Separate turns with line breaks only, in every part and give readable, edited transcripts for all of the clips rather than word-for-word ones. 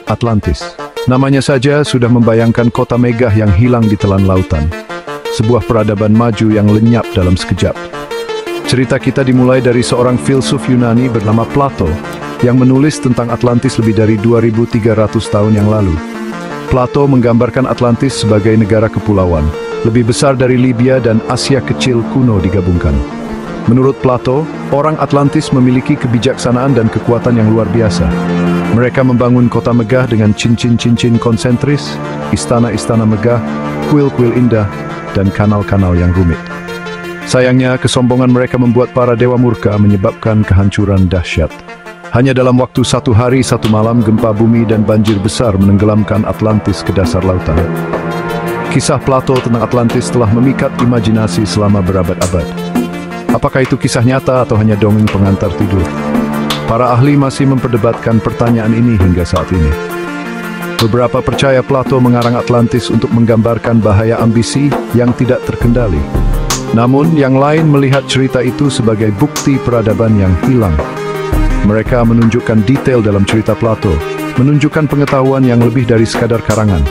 Atlantis. Namanya saja sudah membayangkan kota megah yang hilang di telan lautan. Sebuah peradaban maju yang lenyap dalam sekejap. Cerita kita dimulai dari seorang filsuf Yunani bernama Plato yang menulis tentang Atlantis lebih dari 2300 tahun yang lalu. Plato menggambarkan Atlantis sebagai negara kepulauan, lebih besar dari Libya dan Asia kecil kuno digabungkan. Menurut Plato, orang Atlantis memiliki kebijaksanaan dan kekuatan yang luar biasa. Mereka membangun kota megah dengan cincin-cincin konsentris, istana-istana megah, kuil-kuil indah, dan kanal-kanal yang rumit. Sayangnya, kesombongan mereka membuat para dewa murka menyebabkan kehancuran dahsyat. Hanya dalam waktu 1 hari 1 malam, gempa bumi dan banjir besar menenggelamkan Atlantis ke dasar lautan. Kisah Plato tentang Atlantis telah memikat imajinasi selama berabad-abad. Apakah itu kisah nyata atau hanya dongeng pengantar tidur? Para ahli masih memperdebatkan pertanyaan ini hingga saat ini. Beberapa percaya Plato mengarang Atlantis untuk menggambarkan bahaya ambisi yang tidak terkendali. Namun, yang lain melihat cerita itu sebagai bukti peradaban yang hilang. Mereka menunjukkan detail dalam cerita Plato, menunjukkan pengetahuan yang lebih dari sekadar karangan.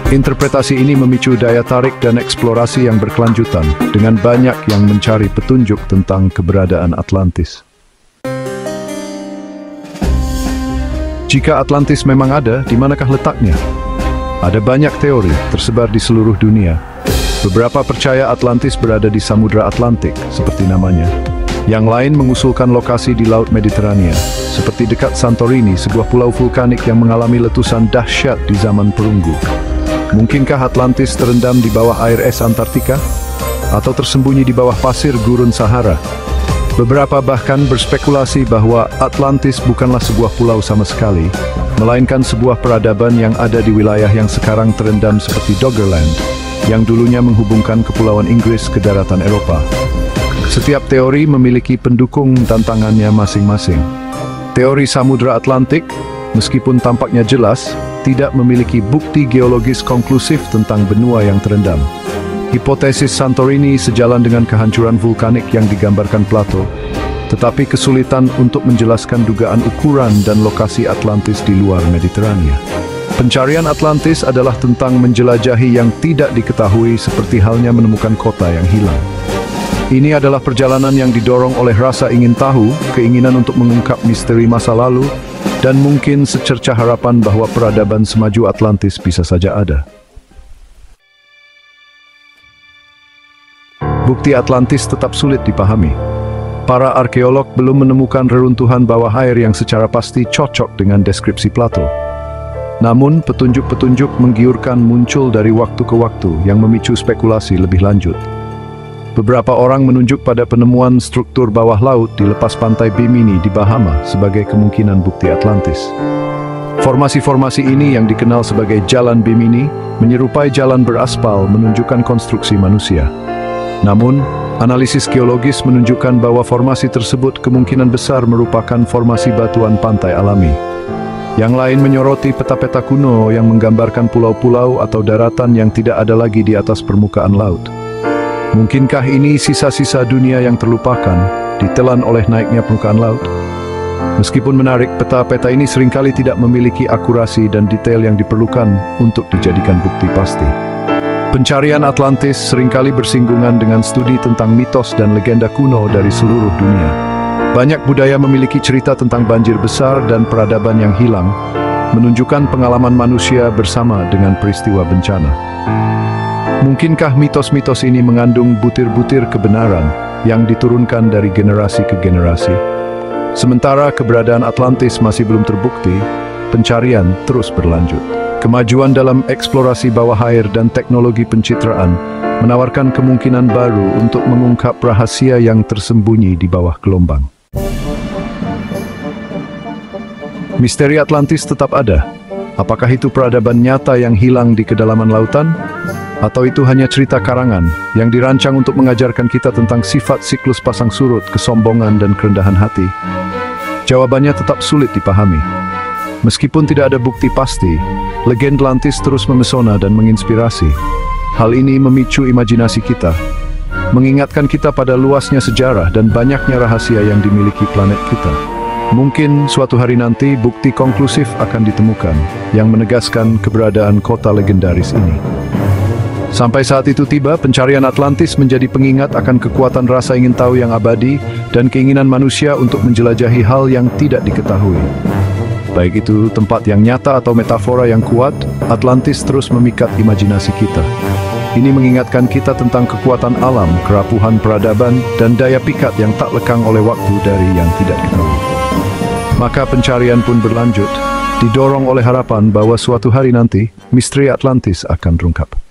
Interpretasi ini memicu daya tarik dan eksplorasi yang berkelanjutan, dengan banyak yang mencari petunjuk tentang keberadaan Atlantis. Jika Atlantis memang ada, di manakah letaknya? Ada banyak teori tersebar di seluruh dunia. Beberapa percaya Atlantis berada di Samudra Atlantik, seperti namanya. Yang lain mengusulkan lokasi di Laut Mediterania, seperti dekat Santorini, sebuah pulau vulkanik yang mengalami letusan dahsyat di zaman perunggu. Mungkinkah Atlantis terendam di bawah air es Antartika? Atau tersembunyi di bawah pasir gurun Sahara? Beberapa bahkan berspekulasi bahwa Atlantis bukanlah sebuah pulau sama sekali, melainkan sebuah peradaban yang ada di wilayah yang sekarang terendam seperti Doggerland, yang dulunya menghubungkan kepulauan Inggris ke daratan Eropa. Setiap teori memiliki pendukung tantangannya masing-masing. Teori Samudra Atlantik, meskipun tampaknya jelas, tidak memiliki bukti geologis konklusif tentang benua yang terendam. Hipotesis Santorini sejalan dengan kehancuran vulkanik yang digambarkan Plato, tetapi kesulitan untuk menjelaskan dugaan ukuran dan lokasi Atlantis di luar Mediterania. Pencarian Atlantis adalah tentang menjelajahi yang tidak diketahui, seperti halnya menemukan kota yang hilang. Ini adalah perjalanan yang didorong oleh rasa ingin tahu, keinginan untuk mengungkap misteri masa lalu, dan mungkin secercah harapan bahwa peradaban semaju Atlantis bisa saja ada. Bukti Atlantis tetap sulit dipahami. Para arkeolog belum menemukan reruntuhan bawah air yang secara pasti cocok dengan deskripsi Plato. Namun, petunjuk-petunjuk menggiurkan muncul dari waktu ke waktu yang memicu spekulasi lebih lanjut. Beberapa orang menunjuk pada penemuan struktur bawah laut di lepas pantai Bimini di Bahama sebagai kemungkinan bukti Atlantis. Formasi-formasi ini yang dikenal sebagai Jalan Bimini menyerupai jalan beraspal menunjukkan konstruksi manusia. Namun, analisis geologis menunjukkan bahwa formasi tersebut kemungkinan besar merupakan formasi batuan pantai alami. Yang lain menyoroti peta-peta kuno yang menggambarkan pulau-pulau atau daratan yang tidak ada lagi di atas permukaan laut. Mungkinkah ini sisa-sisa dunia yang terlupakan, ditelan oleh naiknya permukaan laut? Meskipun menarik, peta-peta ini seringkali tidak memiliki akurasi dan detail yang diperlukan untuk dijadikan bukti pasti. Pencarian Atlantis seringkali bersinggungan dengan studi tentang mitos dan legenda kuno dari seluruh dunia. Banyak budaya memiliki cerita tentang banjir besar dan peradaban yang hilang, menunjukkan pengalaman manusia bersama dengan peristiwa bencana. Mungkinkah mitos-mitos ini mengandung butir-butir kebenaran yang diturunkan dari generasi ke generasi? Sementara keberadaan Atlantis masih belum terbukti, pencarian terus berlanjut. Kemajuan dalam eksplorasi bawah air dan teknologi pencitraan menawarkan kemungkinan baru untuk mengungkap rahasia yang tersembunyi di bawah gelombang. Misteri Atlantis tetap ada. Apakah itu peradaban nyata yang hilang di kedalaman lautan? Atau itu hanya cerita karangan yang dirancang untuk mengajarkan kita tentang sifat siklus pasang surut, kesombongan, dan kerendahan hati? Jawabannya tetap sulit dipahami. Meskipun tidak ada bukti pasti, legenda Atlantis terus memesona dan menginspirasi. Hal ini memicu imajinasi kita, mengingatkan kita pada luasnya sejarah dan banyaknya rahasia yang dimiliki planet kita. Mungkin suatu hari nanti bukti konklusif akan ditemukan yang menegaskan keberadaan kota legendaris ini. Sampai saat itu tiba, pencarian Atlantis menjadi pengingat akan kekuatan rasa ingin tahu yang abadi dan keinginan manusia untuk menjelajahi hal yang tidak diketahui. Baik itu tempat yang nyata atau metafora yang kuat, Atlantis terus memikat imajinasi kita. Ini mengingatkan kita tentang kekuatan alam, kerapuhan peradaban, dan daya pikat yang tak lekang oleh waktu dari yang tidak diketahui. Maka pencarian pun berlanjut, didorong oleh harapan bahwa suatu hari nanti, misteri Atlantis akan terungkap.